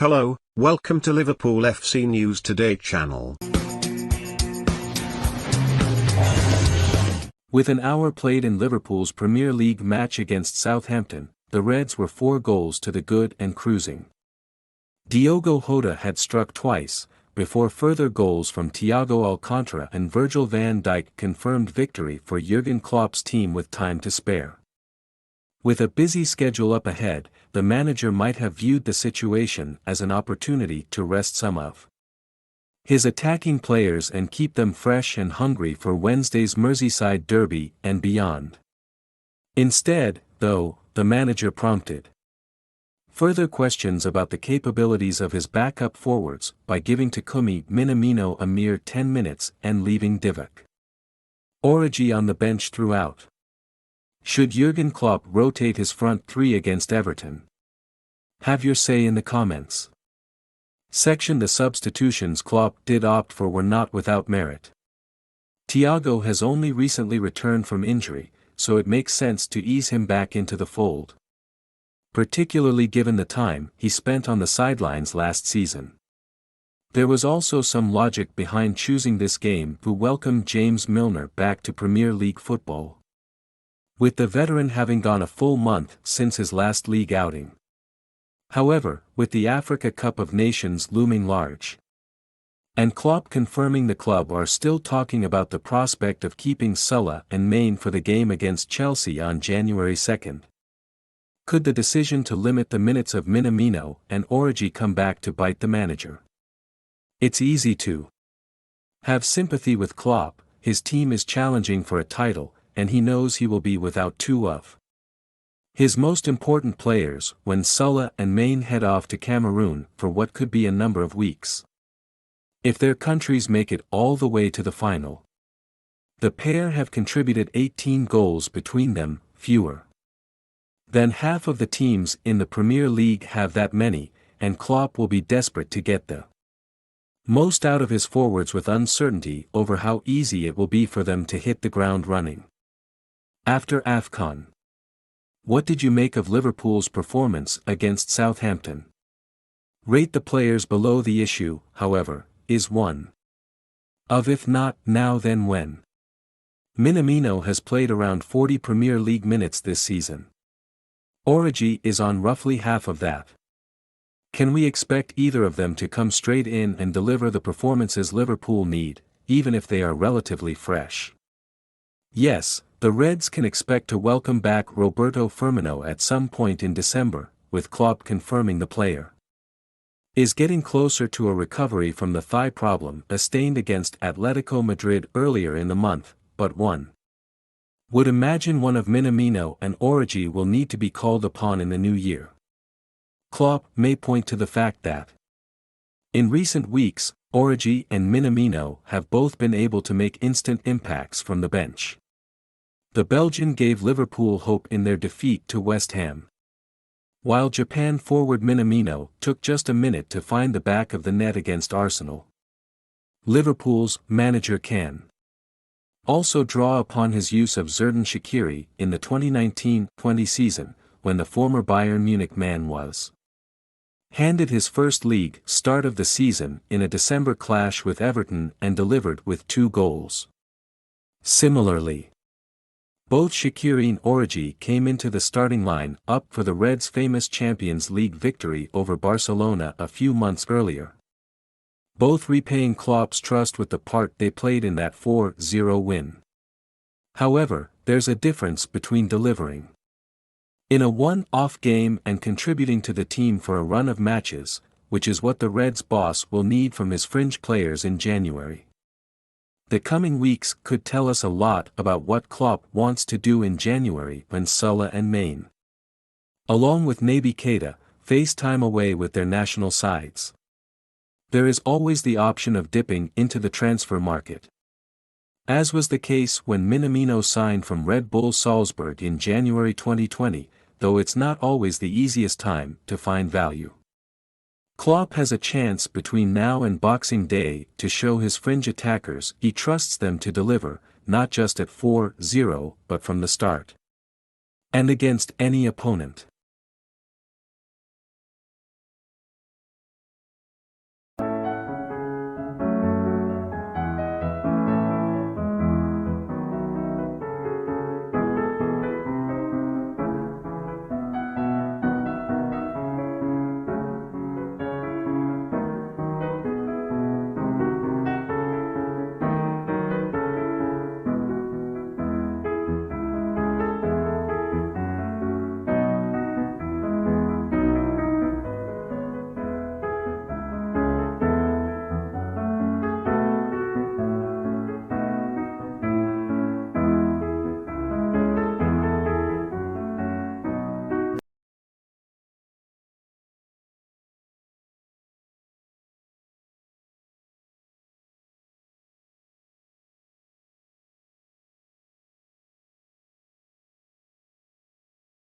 Hello, welcome to Liverpool FC News Today channel. With an hour played in Liverpool's Premier League match against Southampton, the Reds were 4 goals to the good and cruising. Diogo Jota had struck twice, before further goals from Thiago Alcantara and Virgil van Dijk confirmed victory for Jurgen Klopp's team with time to spare. With a busy schedule up ahead, the manager might have viewed the situation as an opportunity to rest some of his attacking players and keep them fresh and hungry for Wednesday's Merseyside derby and beyond. Instead, though, the manager prompted further questions about the capabilities of his backup forwards by giving Takumi Minamino a mere 10 minutes and leaving Diogo Jota on the bench throughout. Should Jurgen Klopp rotate his front three against Everton? Have your say in the comments section. The substitutions Klopp did opt for were not without merit. Thiago has only recently returned from injury, so it makes sense to ease him back into the fold, particularly given the time he spent on the sidelines last season. There was also some logic behind choosing this game to welcome James Milner back to Premier League football, with the veteran having gone a full month since his last league outing. However, with the Africa Cup of Nations looming large, and Klopp confirming the club are still talking about the prospect of keeping Salah and Mane for the game against Chelsea on January 2nd. Could the decision to limit the minutes of Minamino and Origi come back to bite the manager? It's easy to have sympathy with Klopp. His team is challenging for a title, and he knows he will be without two of his most important players when Salah and Mane head off to Cameroon for what could be a number of weeks. If their countries make it all the way to the final, the pair have contributed 18 goals between them, fewer than half of the teams in the Premier League have that many, and Klopp will be desperate to get the most out of his forwards with uncertainty over how easy it will be for them to hit the ground running after AFCON. What did you make of Liverpool's performance against Southampton? Rate the players below. The issue, however, is one of if not now then when. Minamino has played around 40 Premier League minutes this season. Origi is on roughly half of that. Can we expect either of them to come straight in and deliver the performances Liverpool need, even if they are relatively fresh? Yes, the Reds can expect to welcome back Roberto Firmino at some point in December, with Klopp confirming the player is getting closer to a recovery from the thigh problem sustained against Atletico Madrid earlier in the month, but one would imagine one of Minamino and Origi will need to be called upon in the new year. Klopp may point to the fact that in recent weeks, Origi and Minamino have both been able to make instant impacts from the bench. The Belgian gave Liverpool hope in their defeat to West Ham, while Japan forward Minamino took just a minute to find the back of the net against Arsenal. Liverpool's manager can also draw upon his use of Xherdan Shaqiri in the 2019-20 season, when the former Bayern Munich man was handed his first league start of the season in a December clash with Everton and delivered with 2 goals. Similarly, both Shaqiri and Origi came into the starting line up for the Reds' famous Champions League victory over Barcelona a few months earlier, both repaying Klopp's trust with the part they played in that 4-0 win. However, there's a difference between delivering in a one-off game and contributing to the team for a run of matches, which is what the Reds' boss will need from his fringe players in January. The coming weeks could tell us a lot about what Klopp wants to do in January when Salah and Mane, along with Naby Keita, face time away with their national sides. There is always the option of dipping into the transfer market, as was the case when Minamino signed from Red Bull Salzburg in January 2020, though it's not always the easiest time to find value. Klopp has a chance between now and Boxing Day to show his fringe attackers he trusts them to deliver, not just at 4-0 but from the start, and against any opponent.